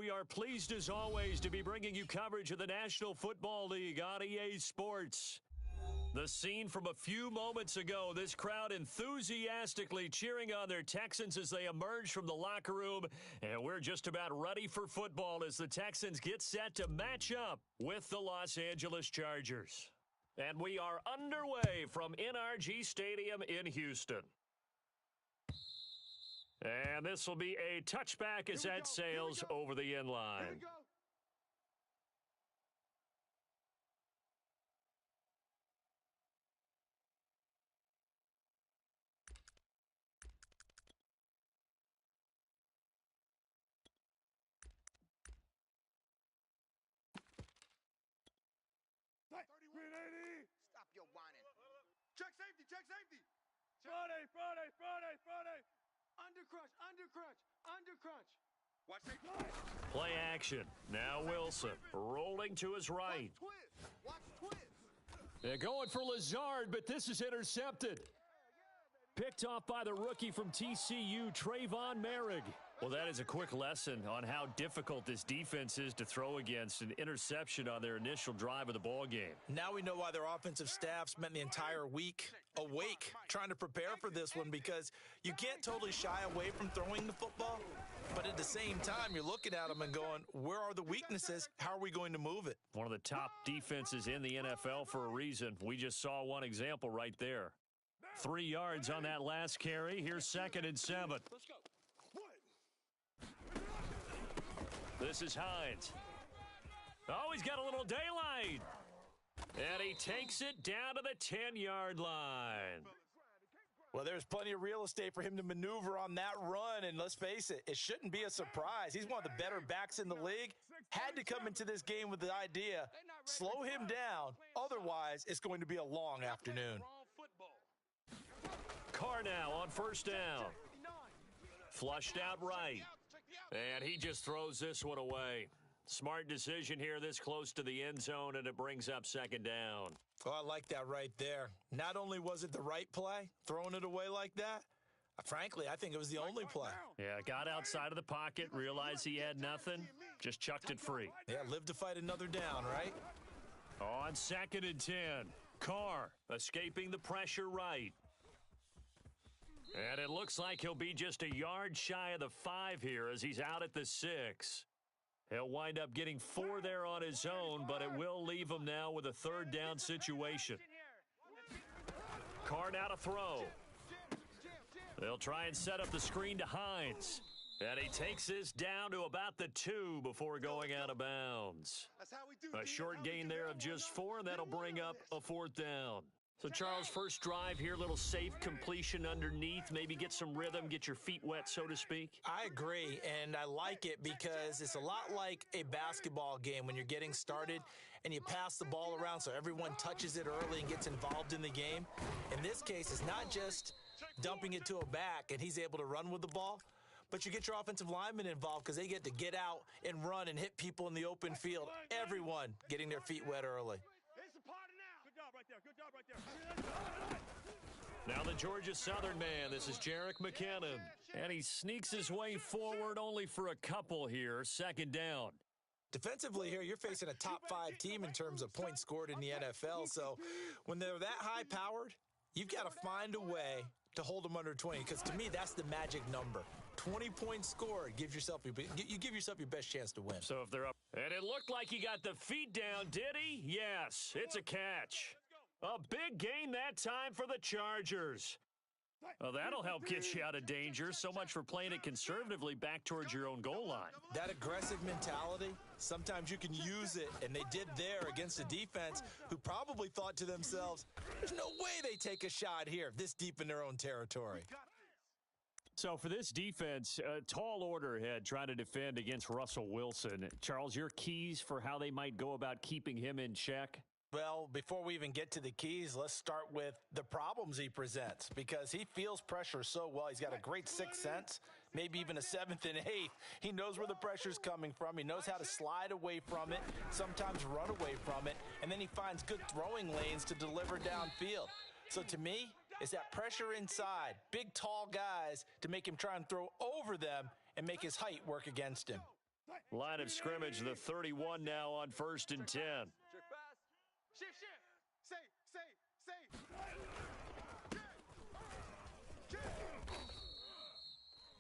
we are pleased as always to be bringing you coverage of the National Football League on EA Sports. The scene from a few moments ago, this crowd enthusiastically cheering on their Texans as they emerge from the locker room, and we're just about ready for football as the Texans get set to match up with the Los Angeles Chargers. And we are underway from NRG Stadium in Houston. And this will be a touchback as that sails over the end line. Stop your whining. Check safety, check safety. Friday. Under crunch. Watch safety. Play action. Now Wilson rolling to his right. Watch twist. They're going for Lazard, but this is intercepted. Picked off by the rookie from TCU, Trayvon Merrick. Well, that is a quick lesson on how difficult this defense is to throw against. An interception on their initial drive of the ball game. Now we know why their offensive staff spent the entire week awake trying to prepare for this one, because you can't totally shy away from throwing the football, but at the same time, you're looking at them and going, where are the weaknesses? How are we going to move it? One of the top defenses in the NFL for a reason. We just saw one example right there. 3 yards on that last carry. Here's 2nd and 7. Let's go. This is Hines. Oh, he's got a little daylight. And he takes it down to the 10-yard line. Well, there's plenty of real estate for him to maneuver on that run, and let's face it, it shouldn't be a surprise. He's one of the better backs in the league. Had to come into this game with the idea, slow him down, otherwise it's going to be a long afternoon. Carr now on 1st down. Flushed out right. And he just throws this one away. Smart decision here this close to the end zone, and it brings up 2nd down. Oh, I like that right there. Not only was it the right play, throwing it away like that, frankly, I think it was the only play. Yeah, got outside of the pocket, realized he had nothing, just chucked it free. Yeah, live to fight another down, right? On 2nd and 10, Carr escaping the pressure right. And it looks like he'll be just a yard shy of the 5 here as he's out at the 6. He'll wind up getting 4 there on his own, but it will leave him now with a 3rd down situation. Carr now to throw. They'll try and set up the screen to Hines. And he takes this down to about the 2 before going out of bounds. A short gain there of just 4, and that'll bring up a 4th down. So, Charles, first drive here, little safe completion underneath, maybe get some rhythm, get your feet wet, so to speak. I agree, and I like it because it's a lot like a basketball game when you're getting started and you pass the ball around so everyone touches it early and gets involved in the game. In this case, it's not just dumping it to a back and he's able to run with the ball, but you get your offensive linemen involved because they get to get out and run and hit people in the open field. Everyone getting their feet wet early. Good job right there. Now the Georgia Southern man, this is Jerick McKinnon. And he sneaks his way forward only for a couple here, 2nd down. Defensively here, you're facing a top 5 team in terms of points scored in the NFL. So when they're that high-powered, you've got to find a way to hold them under 20, because to me, that's the magic number. 20 points scored, you give yourself your best chance to win. So if they're up, and it looked like he got the feet down, did he? Yes, it's a catch. A big gain that time for the Chargers. Well, that'll help get you out of danger. So much for playing it conservatively back towards your own goal line. That aggressive mentality, sometimes you can use it, and they did there against a defense who probably thought to themselves, there's no way they take a shot here this deep in their own territory. So for this defense, a tall order ahead trying to defend against Russell Wilson. Charles, your keys for how they might go about keeping him in check? Well, before we even get to the keys, let's start with the problems he presents, because he feels pressure so well. He's got a great sixth sense, maybe even a 7th and 8th. He knows where the pressure's coming from. He knows how to slide away from it, sometimes run away from it, and then he finds good throwing lanes to deliver downfield. So to me, it's that pressure inside, big, tall guys to make him try and throw over them and make his height work against him. Line of scrimmage, the 31 now on 1st and 10. Trick pass. Shift, shift. Safe.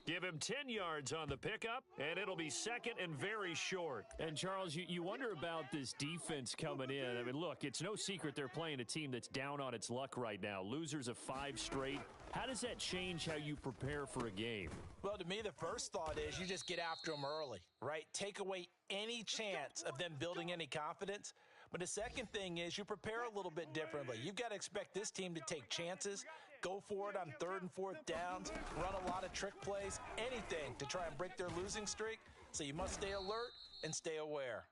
Give him 10 yards on the pickup, and it'll be second and very short. And, Charles, you wonder about this defense coming in. I mean, look, it's no secret they're playing a team that's down on its luck right now. Losers of 5 straight. How does that change how you prepare for a game? Well, to me, the first thought is you just get after them early, right? Take away any chance of them building any confidence. But the second thing is you prepare a little bit differently. You've got to expect this team to take chances, go for it on 3rd and 4th downs, run a lot of trick plays, anything to try and break their losing streak. So you must stay alert and stay aware.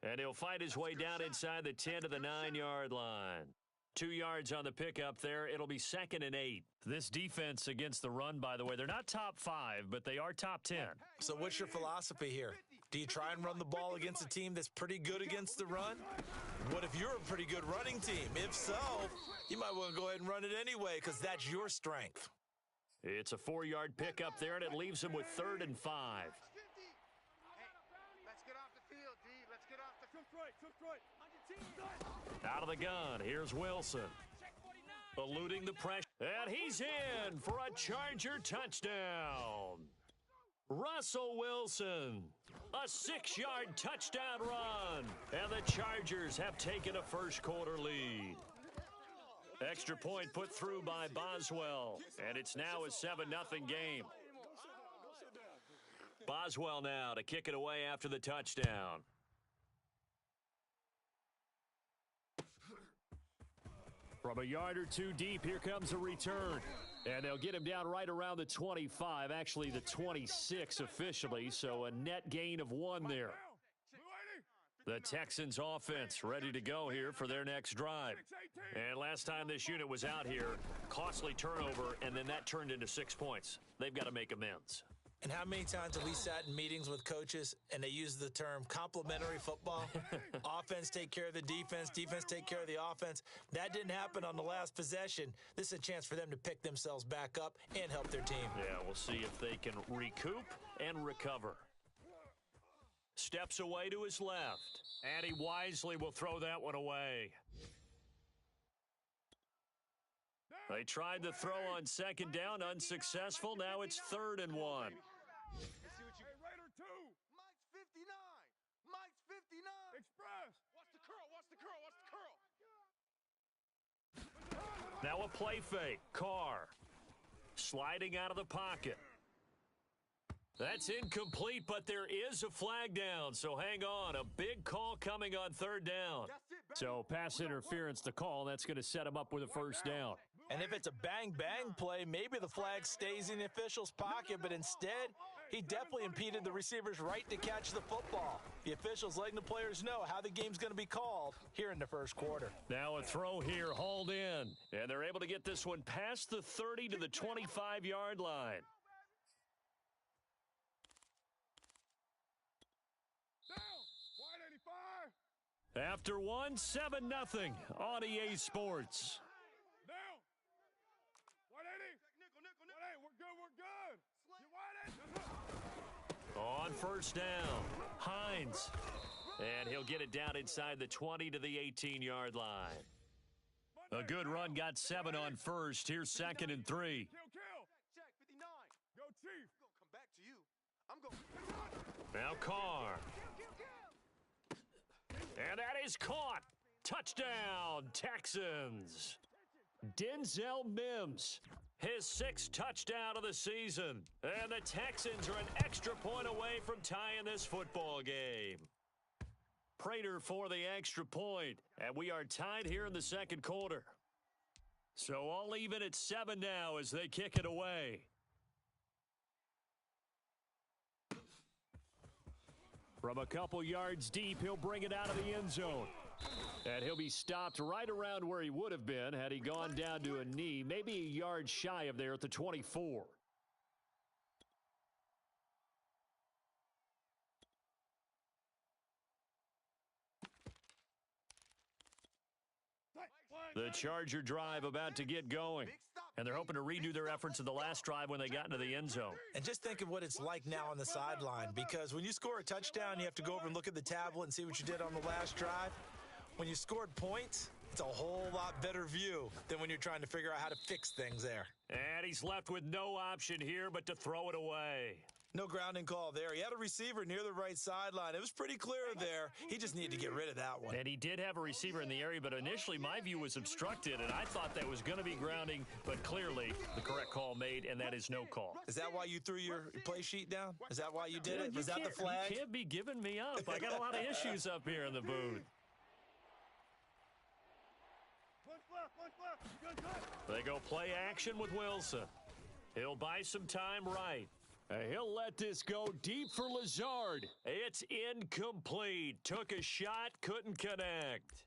And he'll fight his way down inside the 10 to the 9-yard line. 2 yards on the pickup there. It'll be 2nd and 8. This defense against the run, by the way, they're not top 5, but they are top 10. So what's your philosophy here? Do you try and run the ball against a team that's pretty good against the run? What if you're a pretty good running team? If so, you might want to go ahead and run it anyway because that's your strength. It's a 4-yard pickup there, and it leaves him with 3rd and 5. Hey, let's get off the field, D. Let's get off the field. Out of the gun, here's Wilson. Eluding the pressure, and he's in for a Charger touchdown. Russell Wilson, a 6-yard touchdown run, and the Chargers have taken a first-quarter lead. Extra point put through by Boswell, and it's now a 7-0 game. Boswell now to kick it away after the touchdown. From a yard or two deep, here comes a return. And they'll get him down right around the 25, actually the 26 officially, so a net gain of 1 there. The Texans offense ready to go here for their next drive. And last time this unit was out here, costly turnover, and then that turned into 6 points. They've got to make amends. And how many times have we sat in meetings with coaches and they use the term complementary football? Offense take care of the defense, defense take care of the offense. That didn't happen on the last possession. This is a chance for them to pick themselves back up and help their team. Yeah, we'll see if they can recoup and recover. Steps away to his left, and he wisely will throw that one away. They tried the throw on 2nd down, unsuccessful. Now it's 3rd and 1. Mike's 59. Mike's 59. Express. Watch the curl. Watch the curl. Watch the curl. Now a play fake. Carr sliding out of the pocket. That's incomplete, but there is a flag down, so hang on. A big call coming on 3rd down. That's it, baby. So pass interference to call. That's going to set him up with a first down. And if it's a bang-bang play, maybe the flag stays in the official's pocket, but instead, he definitely impeded the receiver's right to catch the football. The official's letting the players know how the game's going to be called here in the first quarter. Now a throw here, hauled in. And they're able to get this one past the 30 to the 25-yard line. After one, 7-0 on EA Sports. Down. 180. Nickel. 180. We're good. You want it? On 1st down, Hines. And he'll get it down inside the 20 to the 18-yard line. A good run, got 7 on 1st. Here's 2nd and 3. Kill. Check 59. Go, Chief. I'm gonna come back to you. I'm going. Now Carr. And that is caught. Touchdown, Texans. Denzel Mims, his 6th touchdown of the season. And the Texans are an extra point away from tying this football game. Prater for the extra point. And we are tied here in the 2nd quarter. So all even at 7 now as they kick it away. From a couple yards deep, he'll bring it out of the end zone. And he'll be stopped right around where he would have been had he gone down to a knee, maybe a yard shy of there at the 24. The Charger drive about to get going. And they're hoping to redo their efforts of the last drive when they got into the end zone. And just think of what it's like now on the sideline, because when you score a touchdown, you have to go over and look at the tablet and see what you did on the last drive. When you scored points, it's a whole lot better view than when you're trying to figure out how to fix things there. And he's left with no option here but to throw it away. No grounding call there. He had a receiver near the right sideline. It was pretty clear there. He just needed to get rid of that one. And he did have a receiver in the area, but initially my view was obstructed, and I thought that was going to be grounding, but clearly the correct call made, and that is no call. Is that why you threw your play sheet down? Is that why you did it? Was that the flag? You can't be giving me up. I got a lot of issues up here in the booth. They go play action with Wilson. He'll buy some time right. He'll let this go deep for Lazard. It's incomplete. Took a shot, couldn't connect.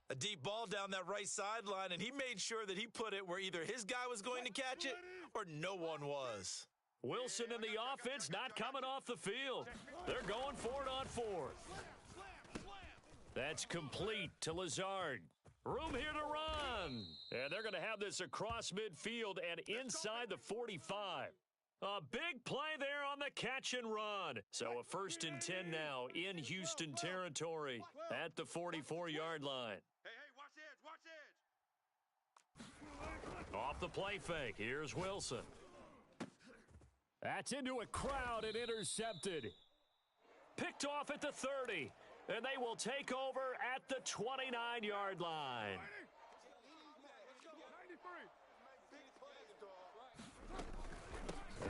A deep ball down that right sideline, and he made sure that he put it where either his guy was going to catch it or no one was. Wilson and the offense not coming off the field. They're going for it on fourth. That's complete to Lazard. Room here to run. And they're going to have this across midfield and inside the 45. A big play there on the catch and run. So a 1st and 10 now in Houston territory at the 44-yard line. Hey, watch edge. Off the play fake, here's Wilson. That's into a crowd and intercepted. Picked off at the 30. And they will take over at the 29-yard line.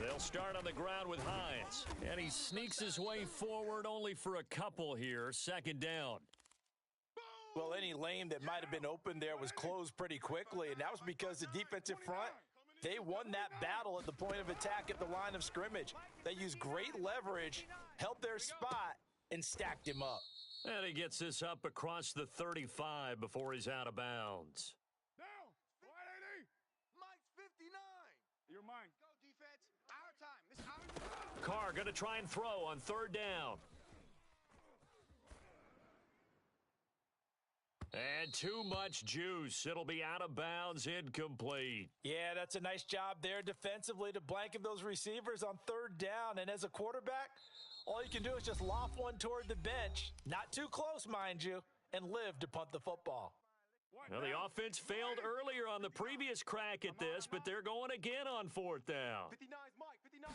They'll start on the ground with Hines. And he sneaks his way forward only for a couple here. 2nd down. Well, any lane that might have been open there was closed pretty quickly, and that was because the defensive front, they won that battle at the point of attack at the line of scrimmage. They used great leverage, held their spot, and stacked him up. And he gets this up across the 35 before he's out of bounds. Down. 180. Mike's 59. You're mine. Go, defense. Our time. This our time. Carr going to try and throw on 3rd down. And too much juice. It'll be out of bounds, incomplete. Yeah, that's a nice job there defensively to blanket those receivers on 3rd down. And as a quarterback, all you can do is just loft one toward the bench, not too close, mind you, and live to punt the football. Well, the offense failed earlier on the previous crack at this, but they're going again on 4th down. 59's Mike. 59.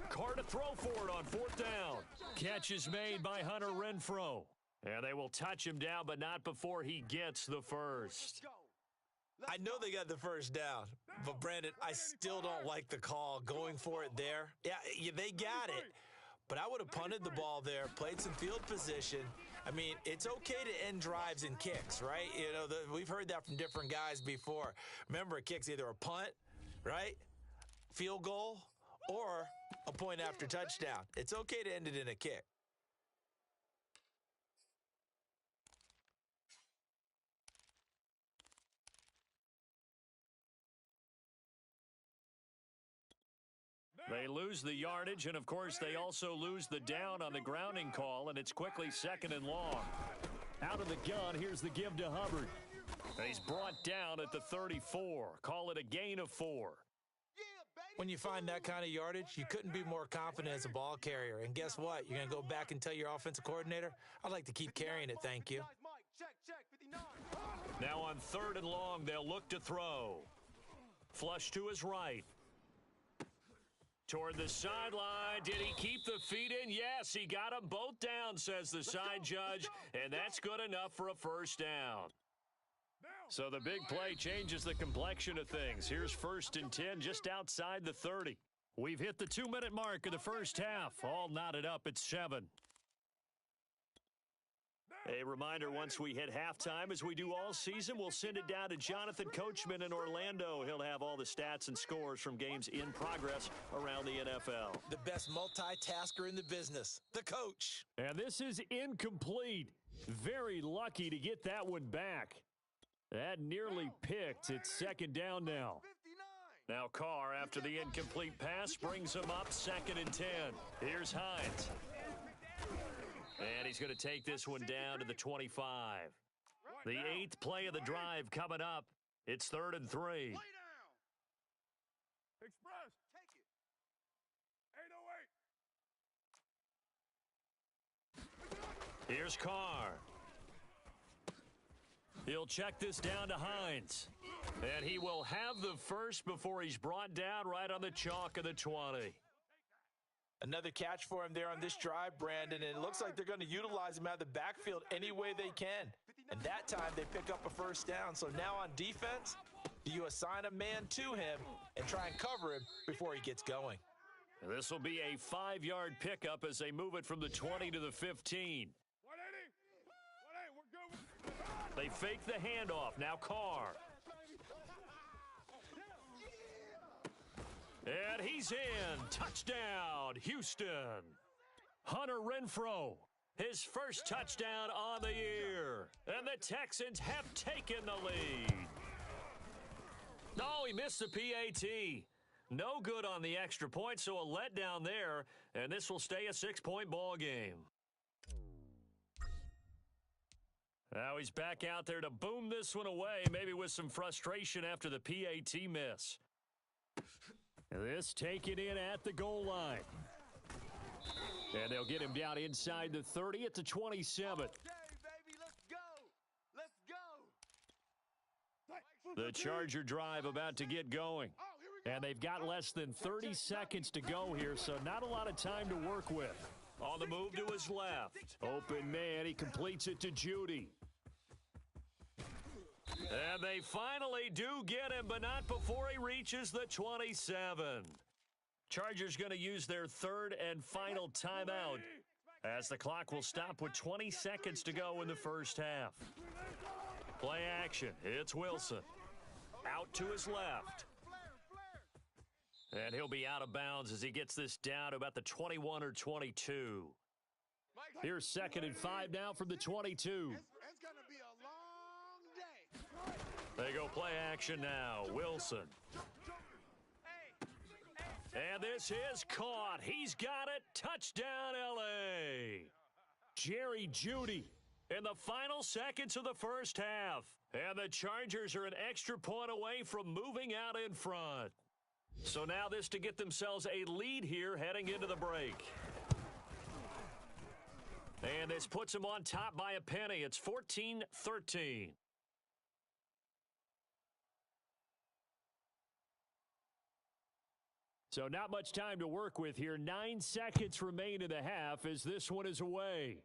Carr to throw for it on 4th down. Catch is made by Hunter Renfrow. And they will touch him down, but not before he gets the first. I know they got the 1st down, but Brandon, I still don't like the call going for it there. Yeah, they got it. But I would have punted the ball there, played some field position. I mean, it's okay to end drives and kicks, right? You know, we've heard that from different guys before. Remember, a kick's either a punt, right, field goal, or a point after touchdown. It's okay to end it in a kick. They lose the yardage, and of course they also lose the down on the grounding call, and it's quickly 2nd and long. Out of the gun, here's the give to Hubbard. He's brought down at the 34. Call it a gain of 4. When you find that kind of yardage, you couldn't be more confident as a ball carrier. And guess what? You're going to go back and tell your offensive coordinator, I'd like to keep carrying it, thank you. Check. 59. Now on 3rd and long, they'll look to throw. Flush to his right. Toward the sideline. Did he keep the feet in? Yes, he got them both down, says the side judge, and that's good enough for a 1st down. So the big play changes the complexion of things. Here's 1st and 10 just outside the 30. We've hit the 2-minute mark of the first half. All knotted up at 7. A reminder, once we hit halftime, as we do all season, we'll send it down to Jonathan Coachman in Orlando. He'll have all the stats and scores from games in progress around the NFL. The best multitasker in the business, the coach. And this is incomplete. Very lucky to get that one back. That nearly picked. It's 2nd down now. 59. Now Carr, after the incomplete pass, brings him up 2nd and 10. Here's Hines. And he's going to take this one down to the 25. The 8th play of the drive coming up. It's 3rd and 3. Lay down. Express. Take it. 808. Here's Carr. He'll check this down to Hines. And he will have the first before he's brought down right on the chalk of the 20. Another catch for him there on this drive, Brandon, and it looks like they're going to utilize him out of the backfield any way they can. And that time they pick up a first down. So now on defense, do you assign a man to him and try and cover him before he gets going? This will be a 5-yard pickup as they move it from the 20 to the 15. 180. 180. We're good. They fake the handoff. Now Carr. And he's in. Touchdown, Houston. Hunter Renfrow, his first touchdown on the year. And the Texans have taken the lead. No, he missed the PAT. No good on the extra point, so a letdown there. And this will stay a 6-point ball game. Now he's back out there to boom this one away, maybe with some frustration after the PAT miss. This taken in at the goal line. And they'll get him down inside the 30 at the 27. Okay, baby, let's go. Let's go. The Charger drive about to get going. And they've got less than 30 seconds to go here, so not a lot of time to work with. On the move to his left. Open man, he completes it to Judy. And they finally do get him, but not before he reaches the 27. Chargers going to use their 3rd and final timeout as the clock will stop with 20 seconds to go in the first half. Play action. It's Wilson. Out to his left. And he'll be out of bounds as he gets this down to about the 21 or 22. Here's 2nd and 5 now from the 22. It's going to be a long day. They go play action now. Wilson. And this is caught. He's got it. Touchdown, L.A. Jerry Jeudy in the final seconds of the first half. And the Chargers are an extra point away from moving out in front. So now this to get themselves a lead here heading into the break. And this puts them on top by a penny. It's 14-13. So not much time to work with here. 9 seconds remain in the half as this one is away.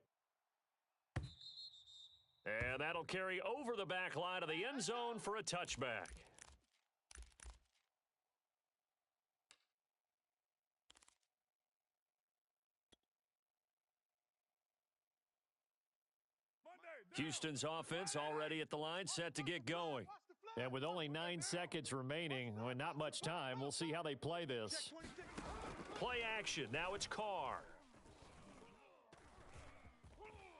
And that'll carry over the back line of the end zone for a touchback. Houston's offense already at the line, set to get going. And with only 9 seconds remaining, well, not much time, we'll see how they play this. Play action. Now it's Carr.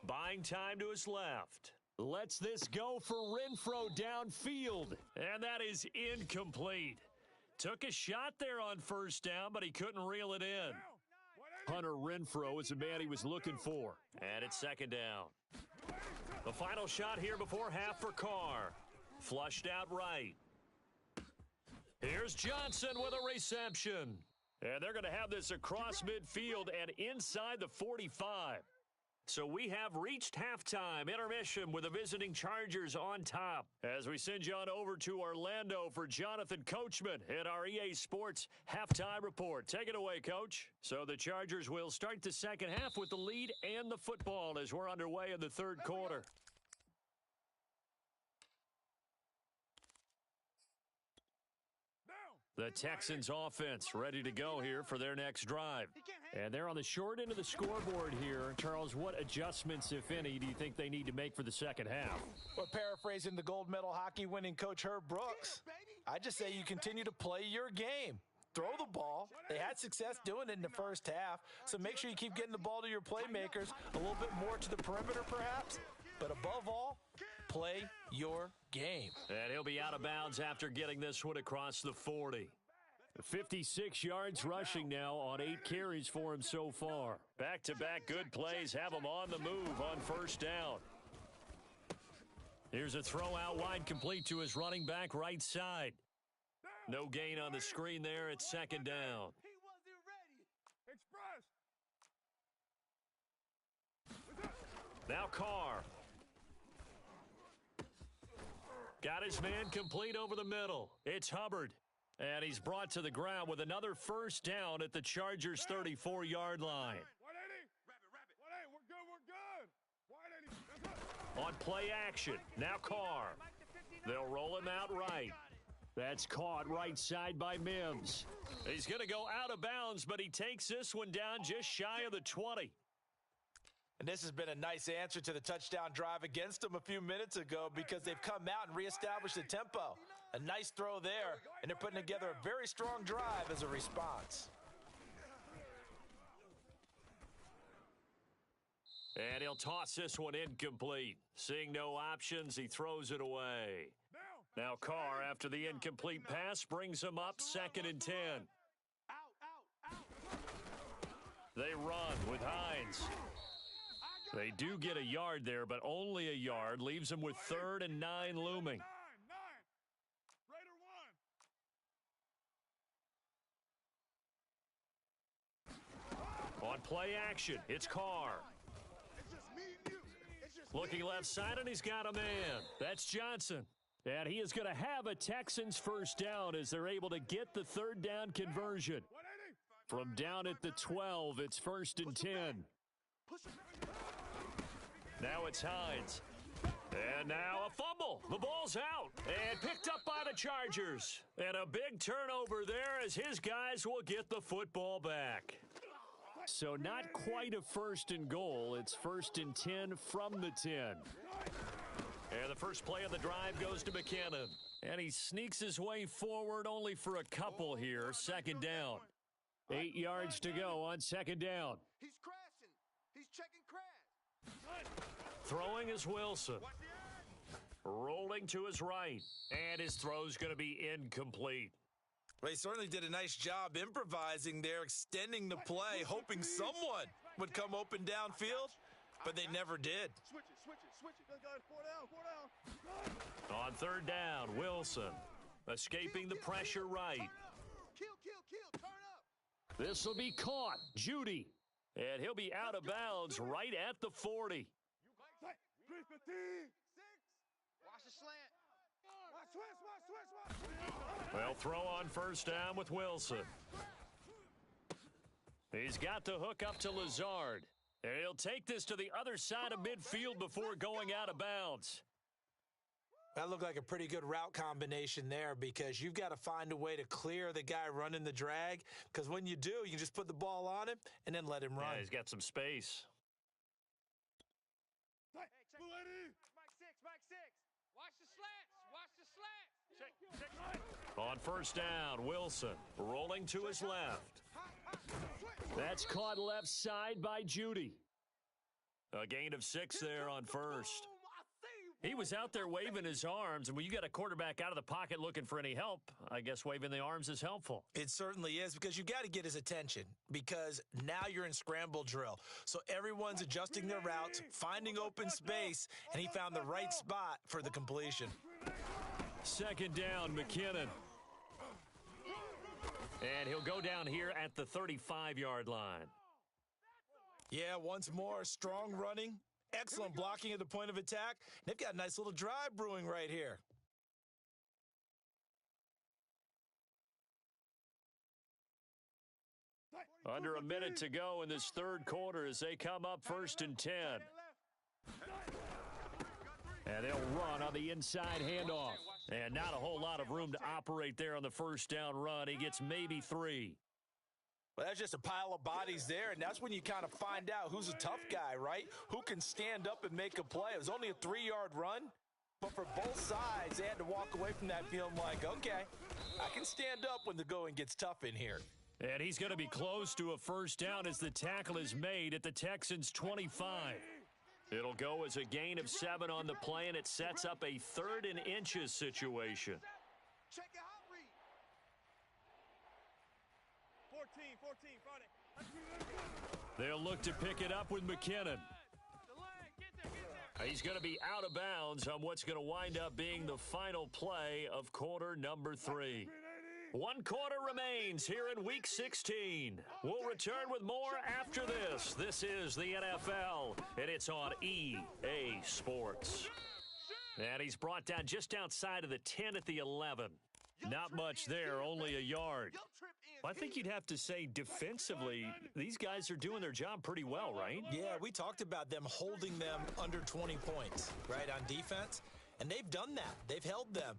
Buying time to his left. Lets this go for Renfrow downfield. And that is incomplete. Took a shot there on first down, but he couldn't reel it in. Hunter Renfrow is the man he was looking for. And it's 2nd down. The final shot here before half for Carr. Flushed out right. Here's Johnson with a reception. And they're going to have this across midfield and inside the 45. So we have reached halftime, intermission with the visiting Chargers on top. As we send you on over to Orlando for Jonathan Coachman at our EA Sports Halftime Report. Take it away, Coach. So the Chargers will start the second half with the lead and the football as we're underway in the third quarter. The Texans offense ready to go here for their next drive. And they're on the short end of the scoreboard here. Charles, what adjustments, if any, do you think they need to make for the second half? Well, paraphrasing the gold medal hockey winning coach Herb Brooks, I just say you continue to play your game. Throw the ball. They had success doing it in the first half, so make sure you keep getting the ball to your playmakers, a little bit more to the perimeter perhaps, but above all, play your game. And he'll be out of bounds after getting this one across the 40. 56 yards rushing now on 8 carries for him so far. Back-to-back good plays have him on the move on first down. Here's a throw out wide, complete to his running back right side. No gain on the screen there. It's second down. He wasn't ready. Express. Now Carr. Got his man complete over the middle. It's Hubbard. And he's brought to the ground with another first down at the Chargers' 34-yard line. 180. 180. We're good. 180. That's it. On play action, now Carr. They'll roll him out right. That's caught right side by Mims. He's going to go out of bounds, but he takes this one down just shy of the 20. And this has been a nice answer to the touchdown drive against them a few minutes ago because they've come out and reestablished the tempo. A nice throw there, and they're putting together a very strong drive as a response. And he'll toss this one incomplete. Seeing no options, he throws it away. Now Carr, after the incomplete pass, brings him up 2nd and 10. They run with Hines. They do get a yard there, but only a yard. Leaves them with 3rd and 9 looming. 9. Raider 1. On play action, it's Carr. It's just me and you. It's just Looking left side, and he's got a man. That's Johnson. And he is going to have a Texans first down as they're able to get the 3rd down conversion. 180. From down at the 12, it's 1st and 10. Now it's Hines. And now a fumble. The ball's out and picked up by the Chargers. And a big turnover there as his guys will get the football back. So not quite a 1st and goal. It's 1st and 10 from the 10. And the first play of the drive goes to McKinnon. And he sneaks his way forward only for a couple here. 2nd down. 8 yards to go on 2nd down. He's crashing. He's checking crash. Throwing is Wilson. Rolling to his right. And his throw's going to be incomplete. Well, he certainly did a nice job improvising there, extending the play, hoping someone would come open downfield, but they never did. Switch it. 4 down. On 3rd down, Wilson escaping the pressure right. Kill. Turn up. This will be caught. Judy. And he'll be out of bounds right at the 40. 315. 6. Watch the slant. Watch. Well, throw on 1st down with Wilson. He's got the hook up to Lazard. And he'll take this to the other side of midfield before going out of bounds. That looked like a pretty good route combination there because you've got to find a way to clear the guy running the drag because when you do, you can just put the ball on him and then let him run. Yeah, he's got some space. Mike 6. Watch the slants. On 1st down, Wilson rolling to his left. That's caught left side by Judy. A gain of 6 there on 1st. He was out there waving his arms, and when you got a quarterback out of the pocket looking for any help, I guess waving the arms is helpful. It certainly is because you've got to get his attention because now you're in scramble drill. So everyone's adjusting their routes, finding open space, and he found the right spot for the completion. 2nd down, McKinnon. And he'll go down here at the 35-yard line. Yeah, once more, strong running, excellent blocking at the point of attack. They've got a nice little drive brewing right here. Under a minute to go in this 3rd quarter as they come up 1st and 10. And they'll run on the inside handoff. And not a whole lot of room to operate there on the 1st down run. He gets maybe 3. Well, that's just a pile of bodies there, and that's when you kind of find out who's a tough guy, right? Who can stand up and make a play. It was only a 3-yard run, but for both sides, they had to walk away from that feeling like, okay, I can stand up when the going gets tough in here. And he's going to be close to a 1st down as the tackle is made at the Texans' 25. It'll go as a gain of 7 on the play, and it sets up a 3rd and inches situation. Check your hot read. 14, Friday. They'll look to pick it up with McKinnon. He's going to be out of bounds on what's going to wind up being the final play of quarter number 3. 1 quarter remains here in Week 16. We'll return with more after this. This is the NFL, and it's on EA Sports. And he's brought down just outside of the 10 at the 11. Not much there, only a yard. I think you'd have to say defensively, these guys are doing their job pretty well, right? Yeah, we talked about them holding them under 20 points, right, on defense. And they've done that. They've held them.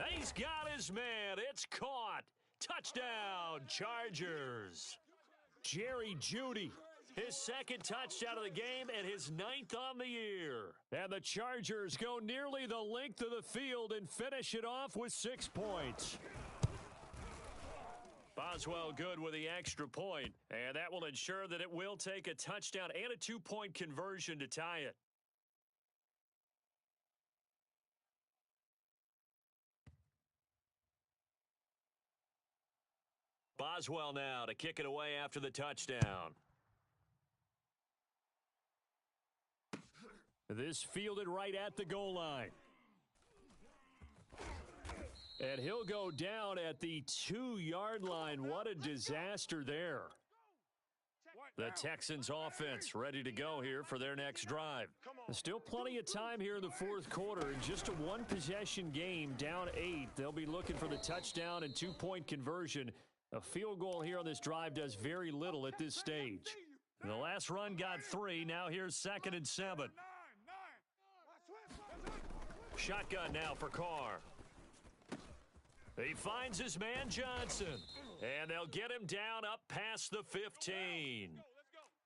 He's got his man. It's caught. Touchdown, Chargers. Jerry Jeudy, his second touchdown of the game and his 9th on the year. And the Chargers go nearly the length of the field and finish it off with 6 points. Boswell good with the extra point, and that will ensure that it will take a touchdown and a 2-point conversion to tie it. Boswell now to kick it away after the touchdown. This fielded right at the goal line. And he'll go down at the 2-yard line. What a disaster there. The Texans offense ready to go here for their next drive. Still plenty of time here in the 4th quarter. In just a 1-possession game, down 8. They'll be looking for the touchdown and 2-point conversion. A field goal here on this drive does very little at this stage. The last run got 3. Now here's 2nd and 7. Shotgun now for Carr. He finds his man Johnson. And they'll get him down up past the 15.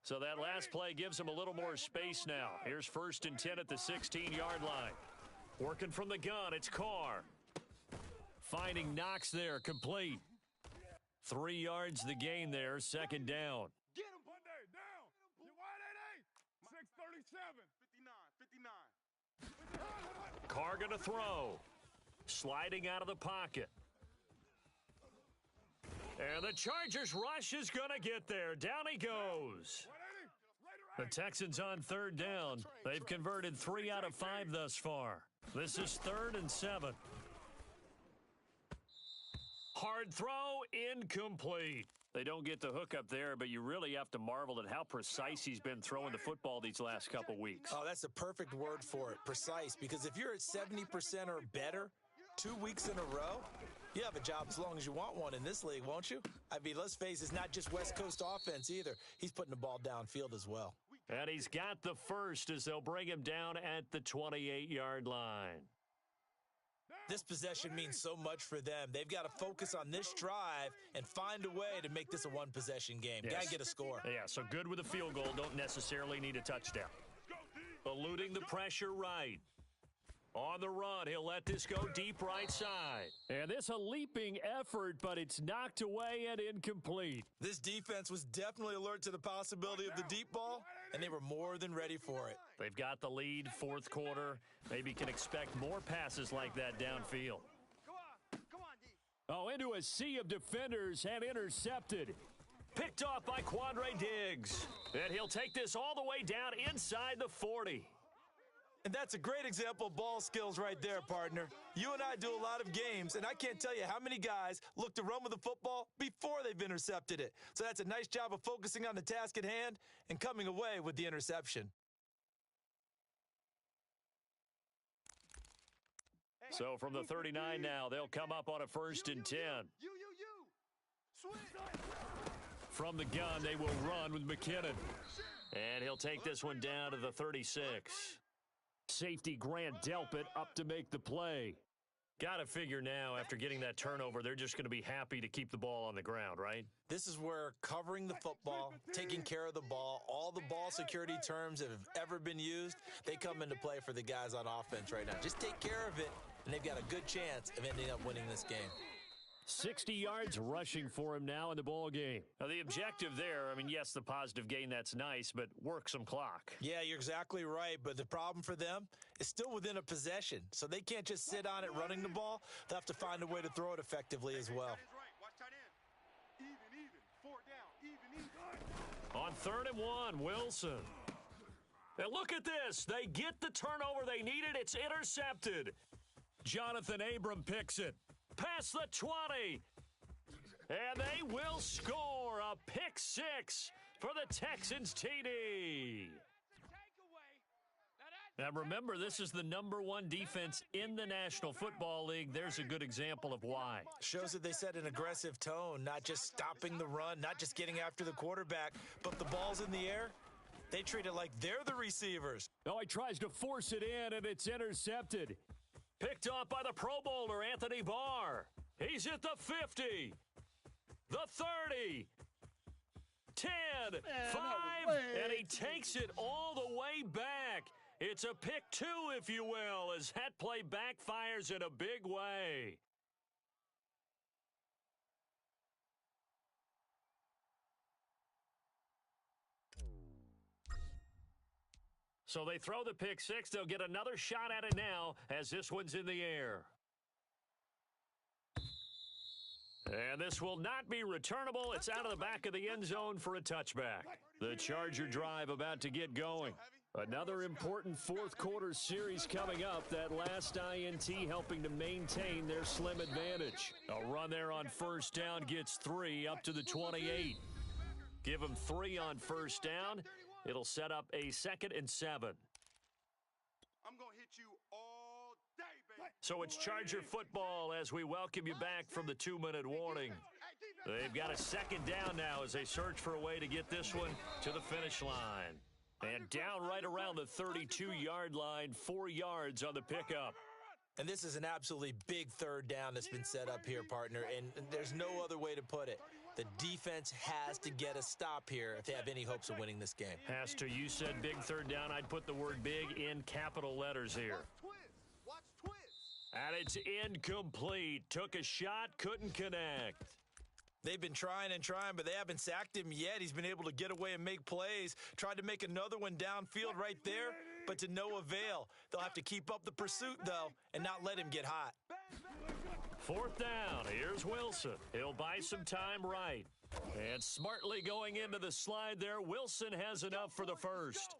So that last play gives him a little more space now. Here's 1st and 10 at the 16-yard line. Working from the gun, it's Carr. Finding Knox there, complete. 3 yards the gain there, 2nd down. Get him. Monday, down. Get wide 637. 59. Carr going to throw. Sliding out of the pocket. And the Chargers rush is going to get there. Down he goes. The Texans on 3rd down. They've converted 3 out of 5 thus far. This is 3rd and 7. Hard throw, incomplete. They don't get the hook up there, but you really have to marvel at how precise he's been throwing the football these last couple weeks. Oh, that's the perfect word for it, precise. Because if you're at 70% or better 2 weeks in a row, you have a job as long as you want one in this league, won't you? I mean, let's face it, it's not just West Coast offense either. He's putting the ball downfield as well. And he's got the first as they'll bring him down at the 28-yard line. This possession means so much for them. They've got to focus on this drive and find a way to make this a 1-possession game. Yes. Got to get a score. Yeah, so good with a field goal. Don't necessarily need a touchdown. Eluding the pressure right. On the run, he'll let this go deep right side. And this a leaping effort, but it's knocked away and incomplete. This defense was definitely alert to the possibility of the deep ball, and they were more than ready for it. They've got the lead, 4th quarter. Maybe can expect more passes like that downfield. Oh, into a sea of defenders and intercepted. Picked off by Quandre Diggs. And he'll take this all the way down inside the 40. And that's a great example of ball skills right there, partner. You and I do a lot of games, and I can't tell you how many guys look to run with the football before they've intercepted it. So that's a nice job of focusing on the task at hand and coming away with the interception. So from the 39 now, they'll come up on a 1st and 10. From the gun, they will run with McKinnon. And he'll take this one down to the 36. Safety Grant Delpit up to make the play. Got to figure now, after getting that turnover, they're just going to be happy to keep the ball on the ground, right? This is where covering the football, taking care of the ball, all the ball security terms that have ever been used, they come into play for the guys on offense right now. Just take care of it, and they've got a good chance of ending up winning this game. 60 yards rushing for him now in the ball game. Now, the objective there, I mean, yes, the positive gain, that's nice, but work some clock. Yeah, you're exactly right, but the problem for them is still within a possession, so they can't just sit on it running the ball. They'll have to find a way to throw it effectively as well. On 3rd and 1, Wilson. And look at this. They get the turnover they needed. It's intercepted. Jonathan Abram picks it. Past the 20. And they will score a pick six for the Texans TD. Now remember, this is the #1 defense in the National Football League. There's a good example of why. Shows that they set an aggressive tone, not just stopping the run, not just getting after the quarterback, but the ball's in the air. They treat it like they're the receivers. Oh, he tries to force it in, and it's intercepted. Picked off by the Pro Bowler, Anthony Barr. He's at the 50, the 30, 10, 5, and he takes it all the way back. It's a pick two, if you will, as that play backfires in a big way. So they throw the pick six. They'll get another shot at it now as this one's in the air. And this will not be returnable. It's out of the back of the end zone for a touchback. The Charger drive about to get going. Another important fourth quarter series coming up. That last INT helping to maintain their slim advantage. A run there on first down gets 3 up to the 28. Give them 3 on first down. It'll set up a 2nd and 7. I'm going to hit you all day, baby. So it's Charger football as we welcome you back from the 2-minute warning. They've got a 2nd down now as they search for a way to get this one to the finish line. And down right around the 32-yard line, 4 yards on the pickup. And this is an absolutely big 3rd down that's been set up here, partner, and there's no other way to put it. The defense has to get a stop here if they have any hopes of winning this game. Has to. You said big 3rd down. I'd put the word big in capital letters here. Watch Twiz. And it's incomplete. Took a shot, couldn't connect. They've been trying and trying, but they haven't sacked him yet. He's been able to get away and make plays. Tried to make another one downfield right there, but to no avail. They'll have to keep up the pursuit, though, and not let him get hot. 4th down. Here's Wilson. He'll buy some time right. And smartly going into the slide there, Wilson has enough for the first.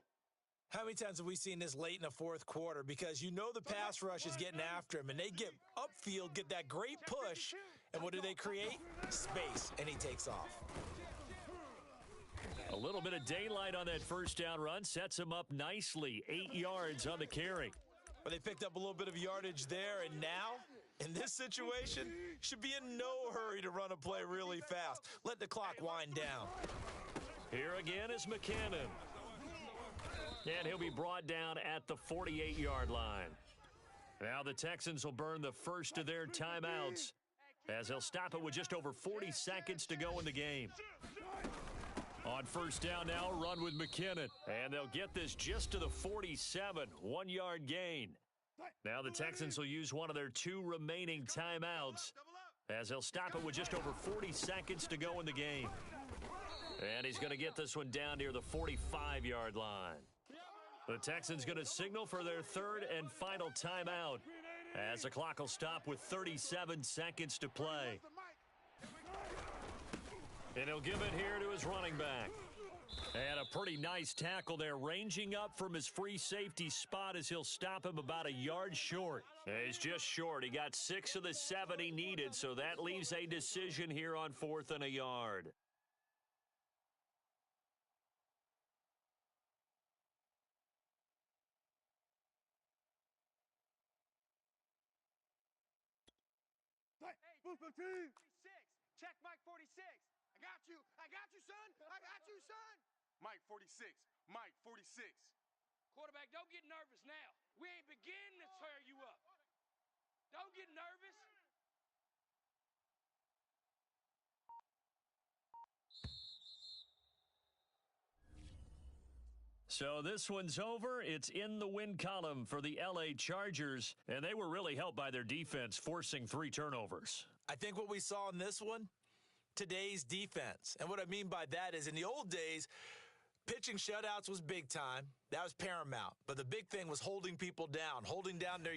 How many times have we seen this late in the fourth quarter? Because you know the pass rush is getting after him, and they get upfield, get that great push, and what do they create? Space, and he takes off. A little bit of daylight on that first down run sets him up nicely. 8 yards on the carry. But they picked up a little bit of yardage there, and now, in this situation, should be in no hurry to run a play really fast. Let the clock wind down. Here again is McKinnon. And he'll be brought down at the 48-yard line. Now the Texans will burn the first of their timeouts as they'll stop it with just over 40 seconds to go in the game. On first down now, run with McKinnon. And they'll get this just to the 47, 1-yard gain. Now the Texans will use one of their 2 remaining timeouts as they'll stop it with just over 40 seconds to go in the game. And he's going to get this one down near the 45-yard line. The Texans going to signal for their 3rd and final timeout as the clock will stop with 37 seconds to play. And he'll give it here to his running back. And a pretty nice tackle there, ranging up from his free safety spot as he'll stop him about a yard short. He's just short. He got 6 of the 7 he needed, so that leaves a decision here on 4th and a yard. Boost the team. 6. Check Mike 46. I got you. I got you, son. I got you, son. Mike 46. Mike 46. Quarterback, don't get nervous now. We ain't beginning to tear you up. Don't get nervous. So this one's over. It's in the win column for the LA Chargers, and they were really helped by their defense, forcing 3 turnovers. I think what we saw in this one, today's defense. And what I mean by that is in the old days, pitching shutouts was big time. That was paramount. But the big thing was holding people down, holding down their